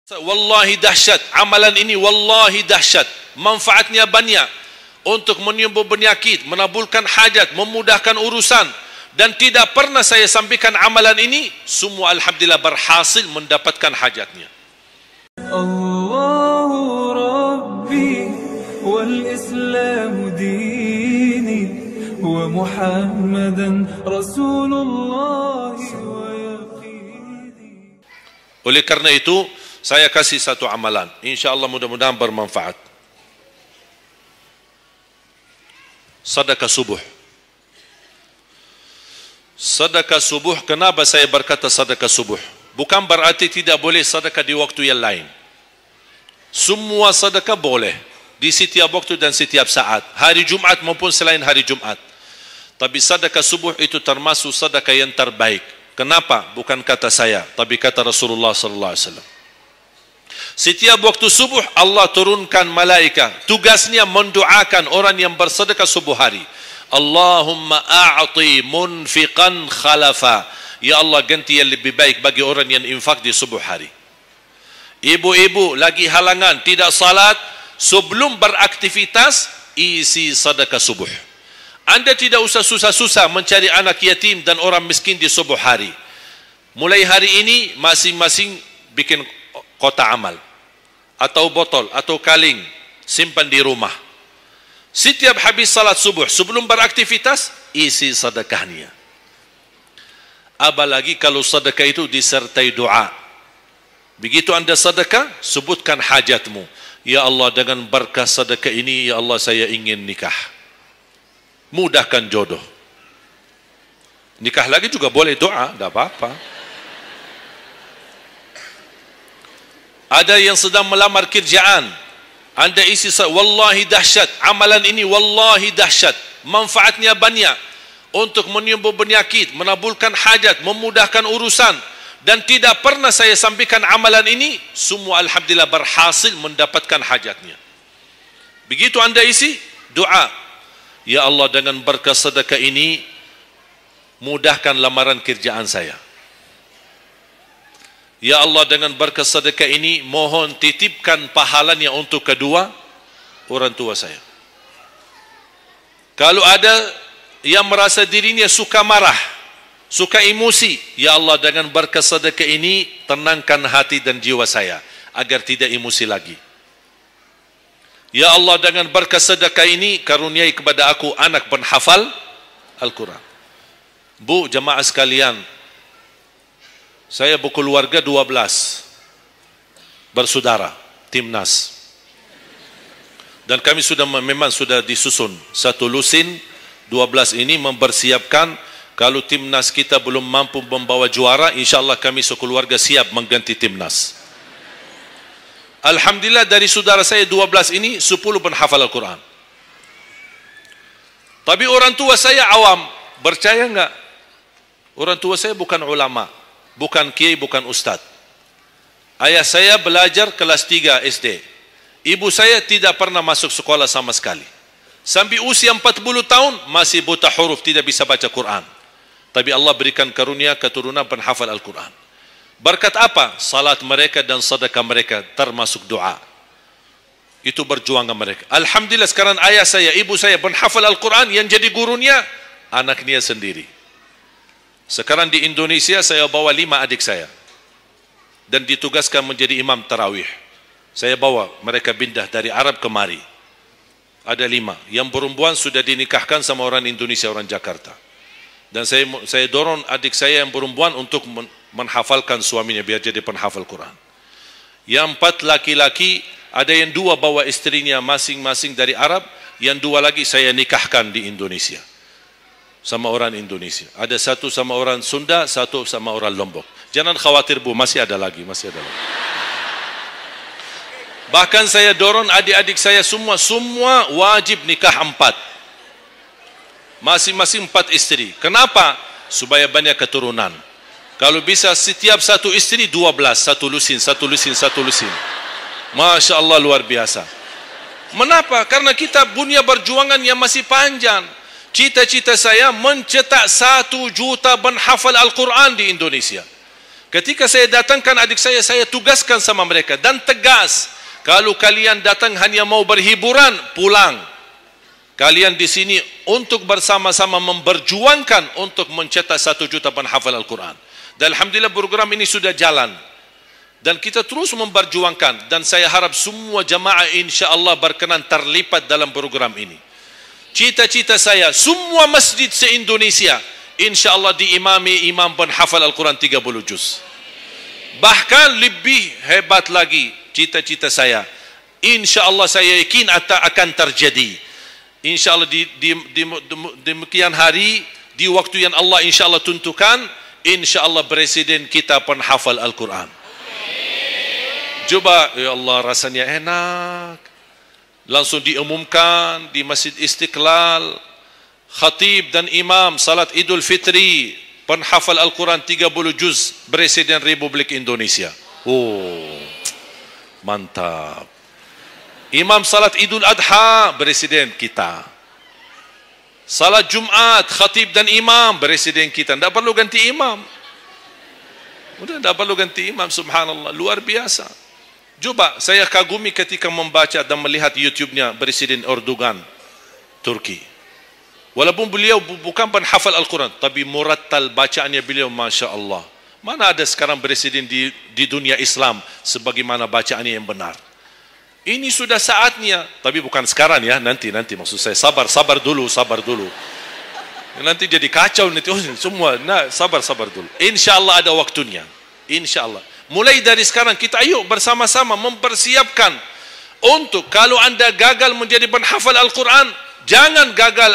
Wallahi dahsyat, amalan ini wallahi dahsyat, manfaatnya banyak untuk menyembuh penyakit, menabulkan hajat, memudahkan urusan, dan tidak pernah saya sampaikan amalan ini, semua alhamdulillah berhasil mendapatkan hajatnya. Allahu Rabbi wal Islam dini wa Muhammadan Rasulullah wa yaqini. Oleh karena itu saya kasih satu amalan, insyaAllah mudah-mudahan bermanfaat. Sedekah subuh. Sedekah subuh, kenapa saya berkata sedekah subuh? Bukan berarti tidak boleh sedekah di waktu yang lain. Semua sedekah boleh di setiap waktu dan setiap saat, hari Jumat maupun selain hari Jumat. Tapi sedekah subuh itu termasuk sedekah yang terbaik. Kenapa? Bukan kata saya, tapi kata Rasulullah sallallahu alaihi wasallam. Setiap waktu subuh Allah turunkan malaikat, tugasnya mendoakan orang yang bersedekah subuh hari. Allahumma a'ti munfiqan khalafa. Ya Allah, ganti yang lebih baik bagi orang yang infak di subuh hari. Ibu-ibu lagi halangan tidak salat, sebelum beraktivitas isi sedekah subuh. Anda tidak usah susah-susah mencari anak yatim dan orang miskin di subuh hari. Mulai hari ini masing-masing bikin kotak amal atau botol atau kaling, simpan di rumah. Setiap habis salat subuh sebelum beraktivitas isi sedekahnya. Apalagi kalau sedekah itu disertai doa. Begitu anda sedekah, sebutkan hajatmu. Ya Allah, dengan berkah sedekah ini, ya Allah, saya ingin nikah, mudahkan jodoh. Nikah lagi juga boleh doa, tidak apa-apa. Ada yang sedang melamar kerjaan, anda isi wallahi dahsyat, amalan ini wallahi dahsyat, manfaatnya banyak untuk menyembuh penyakit, menabulkan hajat, memudahkan urusan, dan tidak pernah saya sampaikan amalan ini, semua alhamdulillah berhasil mendapatkan hajatnya. Begitu anda isi doa, ya Allah, dengan berkah sedekah ini mudahkan lamaran kerjaan saya. Ya Allah, dengan berkah sedekah ini mohon titipkan pahalanya untuk kedua orang tua saya. Kalau ada yang merasa dirinya suka marah, suka emosi, ya Allah, dengan berkah sedekah ini tenangkan hati dan jiwa saya agar tidak emosi lagi. Ya Allah, dengan berkah sedekah ini karuniai kepada aku anak penghafal Al-Quran. Bu, jemaah sekalian, saya berkeluarga 12 bersaudara, timnas. Dan kami memang sudah disusun satu lusin 12 ini mempersiapkan kalau timnas kita belum mampu membawa juara, insyaAllah kami sekeluarga siap mengganti timnas. Alhamdulillah dari saudara saya 12 ini 10 penghafal Al-Quran. Tapi orang tua saya awam, percaya enggak? Orang tua saya bukan ulama, bukan kiai, bukan ustaz. Ayah saya belajar kelas 3 SD. Ibu saya tidak pernah masuk sekolah sama sekali. Sampai usia 40 tahun masih buta huruf, tidak bisa baca Quran. Tapi Allah berikan karunia keturunan penghafal Al-Quran. Berkat apa? Salat mereka dan sedekah mereka, termasuk doa. Itu perjuangan mereka. Alhamdulillah sekarang ayah saya, ibu saya penghafal Al-Quran, yang jadi gurunya anaknya sendiri. Sekarang di Indonesia saya bawa 5 adik saya dan ditugaskan menjadi imam tarawih. Saya bawa mereka pindah dari Arab kemari. Ada 5. Yang perempuan sudah dinikahkan sama orang Indonesia, orang Jakarta. Dan saya dorong adik saya yang perempuan untuk menghafalkan suaminya biar jadi penghafal Quran. Yang 4 laki-laki, ada yang 2 bawa istrinya masing-masing dari Arab, yang 2 lagi saya nikahkan di Indonesia sama orang Indonesia. Ada 1 sama orang Sunda, 1 sama orang Lombok. Jangan khawatir bu, masih ada lagi. Bahkan saya dorong adik-adik saya semua wajib nikah 4. Masing-masing 4 istri. Kenapa? Supaya banyak keturunan. Kalau bisa setiap satu istri 12, satu lusin. Masya Allah, luar biasa. Mengapa? Karena kita punya perjuangan yang masih panjang. Cita-cita saya mencetak 1 juta penghafal Al-Quran di Indonesia. Ketika saya datangkan adik saya tugaskan sama mereka dan tegas, kalau kalian datang hanya mau berhiburan, pulang. Kalian di sini untuk bersama-sama memperjuangkan untuk mencetak 1 juta penghafal Al-Quran. Dan alhamdulillah program ini sudah jalan. Dan kita terus memperjuangkan, dan saya harap semua jamaah insya-Allah berkenan terlibat dalam program ini. Cita-cita saya semua masjid se-Indonesia insya-Allah diimami imam penghafal Al-Quran 30 juz. Bahkan lebih hebat lagi cita-cita saya. Insya-Allah saya yakin akan terjadi. Insya-Allah di demikian hari, di waktu yang Allah insya-Allah tentukan, insya-Allah presiden kita penghafal Al-Quran. Coba, ya Allah, rasanya enak. Langsung diumumkan di Masjid Istiqlal, khatib dan imam salat Idul Fitri, penghafal Al-Quran 30 juz, Presiden Republik Indonesia. Oh, mantap. Imam salat Idul Adha, Presiden kita. Salat Jumat, khatib dan imam, Presiden kita. Tidak perlu ganti imam. Udah, tidak perlu ganti imam, subhanallah, luar biasa. Coba, saya kagumi ketika membaca dan melihat YouTube-nya Presiden Erdogan, Turki. Walaupun beliau bukan penghafal Al-Quran, tapi murattal bacaannya beliau, Masya Allah. Mana ada sekarang presiden di dunia Islam sebagaimana bacaannya yang benar. Ini sudah saatnya, tapi bukan sekarang ya, nanti maksud saya, sabar dulu. Nanti jadi kacau nanti, semua, sabar dulu. Insya Allah ada waktunya, insya Allah. Mulai dari sekarang kita ayo bersama-sama mempersiapkan untuk kalau anda gagal menjadi penghafal Al-Quran, jangan gagal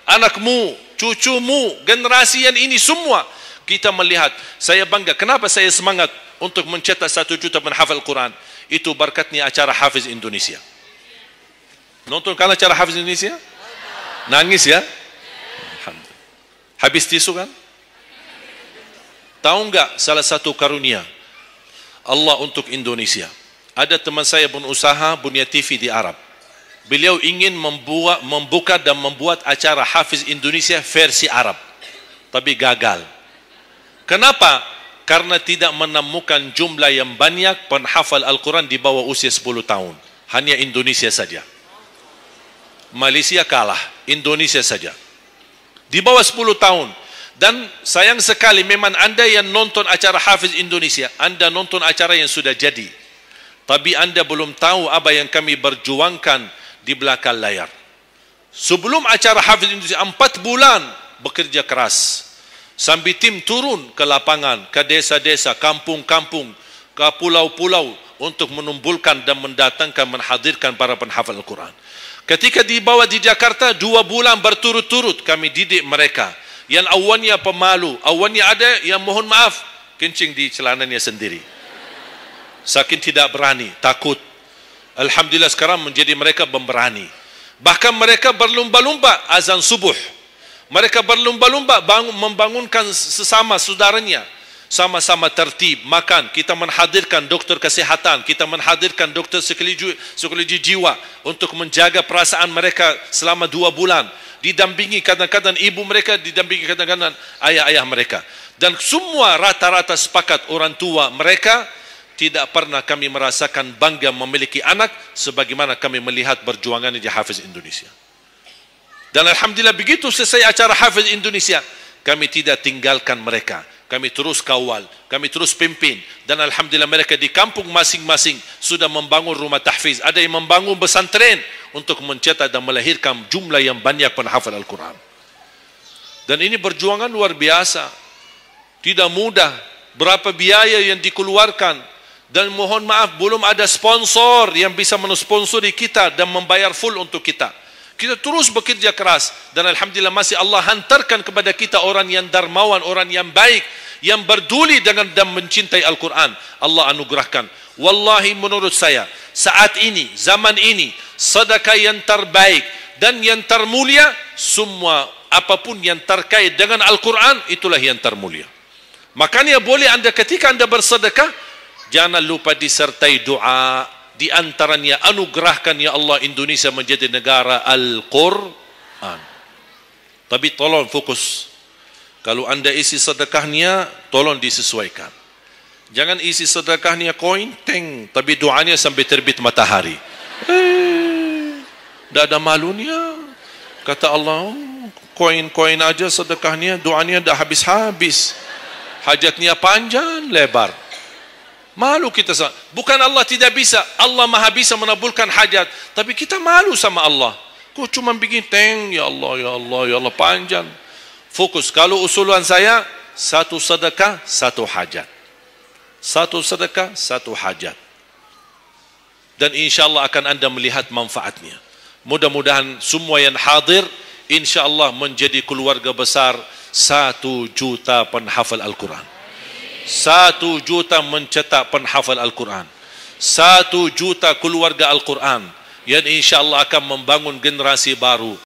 anakmu, cucumu, generasi yang ini semua. Kita melihat, saya bangga. Kenapa saya semangat untuk mencetak 1 juta penghafal Al-Quran? Itu berkatnya acara Hafiz Indonesia. Nonton kan acara Hafiz Indonesia? Nangis ya? Alhamdulillah. Habis tisu kan? Tahu enggak salah satu karunia Allah untuk Indonesia? Ada teman saya berusaha punya TV di Arab. Beliau ingin membuka dan membuat acara Hafiz Indonesia versi Arab, tapi gagal. Kenapa? Karena tidak menemukan jumlah yang banyak penghafal Al-Quran di bawah usia 10 tahun. Hanya Indonesia saja. Malaysia kalah, Indonesia saja. Di bawah 10 tahun. Dan sayang sekali memang anda yang nonton acara Hafiz Indonesia, anda nonton acara yang sudah jadi. Tapi anda belum tahu apa yang kami berjuangkan di belakang layar. Sebelum acara Hafiz Indonesia 4 bulan bekerja keras. Sambil tim turun ke lapangan, ke desa-desa, kampung-kampung, ke pulau-pulau untuk menumbuhkan dan mendatangkan, menghadirkan para penghafal Al-Quran. Ketika dibawa di Jakarta 2 bulan berturut-turut kami didik mereka. Yang awalnya pemalu, awalnya ada yang mohon maaf kencing di celananya sendiri. Saking tidak berani, takut. Alhamdulillah sekarang menjadi mereka pemberani. Bahkan mereka berlumba-lumba azan subuh. Mereka berlumba-lumba membangunkan sesama saudaranya. Sama-sama tertib, makan. Kita menghadirkan dokter kesehatan, kita menghadirkan dokter psikologi jiwa untuk menjaga perasaan mereka selama 2 bulan. Didampingi kadang-kadang ibu mereka, didampingi kadang-kadang ayah-ayah mereka. Dan semua rata-rata sepakat orang tua mereka, tidak pernah kami merasakan bangga memiliki anak sebagaimana kami melihat perjuangan di Hafiz Indonesia. Dan alhamdulillah begitu selesai acara Hafiz Indonesia, kami tidak tinggalkan mereka. Kami terus kawal, kami terus pimpin. Dan alhamdulillah mereka di kampung masing-masing sudah membangun rumah tahfiz. Ada yang membangun pesantren untuk mencetak dan melahirkan jumlah yang banyak penghafal Al-Quran. Dan ini perjuangan luar biasa. Tidak mudah. Berapa biaya yang dikeluarkan. Dan mohon maaf, belum ada sponsor yang bisa mensponsori kita dan membayar full untuk kita. Kita terus bekerja keras. Dan alhamdulillah masih Allah hantarkan kepada kita orang yang dermawan, orang yang baik, yang berduli dengan dan mencintai Al-Quran. Allah anugerahkan. Wallahi menurut saya, saat ini, zaman ini, sedekah yang terbaik dan yang termulia, semua apapun yang terkait dengan Al-Quran, itulah yang termulia. Makanya boleh anda ketika anda bersedekah, jangan lupa disertai doa. Di antaranya anugerahkan ya Allah Indonesia menjadi negara Al-Quran. Tapi tolong fokus. Kalau anda isi sedekahnya, tolong disesuaikan. Jangan isi sedekahnya koin, teng, tapi doanya sampai terbit matahari. Tidak ada malunya. Kata Allah, koin-koin aja sedekahnya, doanya dah habis-habis. Hajatnya panjang, lebar. Malu kita. Bukan Allah tidak bisa. Allah maha bisa menabulkan hajat. Tapi kita malu sama Allah. Kok cuma bikin teng, ya Allah, ya Allah, ya Allah, panjang. Fokus. Kalau usulan saya, satu sedekah, satu hajat. Satu sedekah, satu hajat. Dan insyaAllah akan anda melihat manfaatnya. Mudah-mudahan semua yang hadir, insyaAllah menjadi keluarga besar 1 juta penghafal Al-Quran. 1 juta mencetak penghafal Al-Quran. 1 juta keluarga Al-Quran. Yang insyaAllah akan membangun generasi baru.